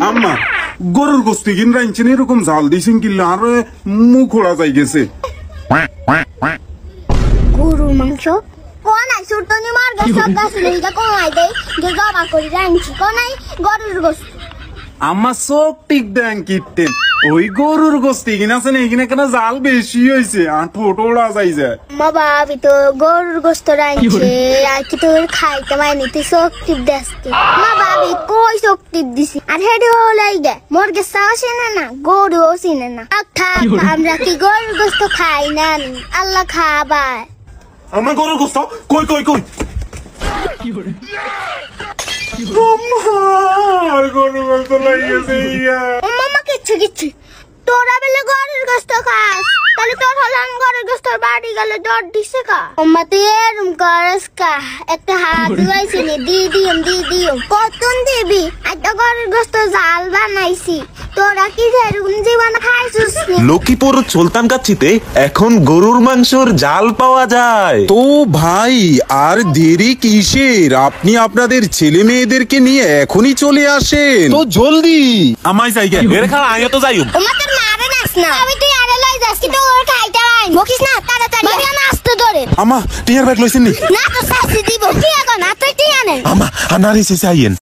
আম্মা গরুর গোস্তি কিন রাইছেন এরকম জাল দিছেন কিল্লা আর মুখ ওড়া যাই গেছে। গরুর মাংস কোনাই সুরতনি মার সব গাছ লইগা কোনাই দেই যে জবা করি রাইছি কোনাই গরুর গোস্ত। আম্মা চোখ টিক দেন কিটেন ওই গরুর গোস্তি কিনাছেন এখানে কেন জাল বেশি হয়েছে আর ঠোঁট ওড়া যাই যায়। মা ভাবি তো গরুর গোস্ত রাইছে আর কি তোর খাইতে মাইনি তুই চোখ টিপ দেসকে। মা ভাবি কই চোখ টিপ দিছি আর হেডে হলাই গে মোরগে সাহসে না গরু চিনে না। আমরা কি গরুর গোস্ত খাই না আল্লাহ খাবার। আমার গরুর গোস্ত কই কই কই গরুর গোস্ত লাগিয়েছে মামা কিচ্ছু তোরা বেলে গরুর গোস্ত খাস তাহলে তোর হলান গরুর গোস্তর বাড়ি গেলে জ্বর দিছে কা আম্মা তুই এরম করস কা একটা হাত দিয়েছিলি দিদিম কতন দিবি একটা গরুর গোস্ত জাল বানাইছি তোরা কি এরকম জীবন খাইছিস? লক্ষ্মীপুর সুলতানগাছিতে এখন গরুর মাংসর জাল পাওয়া যায়। তো ভাই আর দেরি কিসের, আপনি আপনাদের ছেলে মেয়েদেরকে নিয়ে এখনই চলে আসেন তো জলদি। আমায় যাই গে এর খা আয় তো যাইও আমাদের মারে নাস না আমি তুই আরে লই যাস কি তো ওর খাইতে আই বকিস না তাড়াতাড়ি ভাই আমি আসতে ধরে আমা টিয়ার ব্যাগ লইছেন নি না তো সাসি দিব কি আগো না তুই টিয়া নে আমা আনারি সে চাইয়েন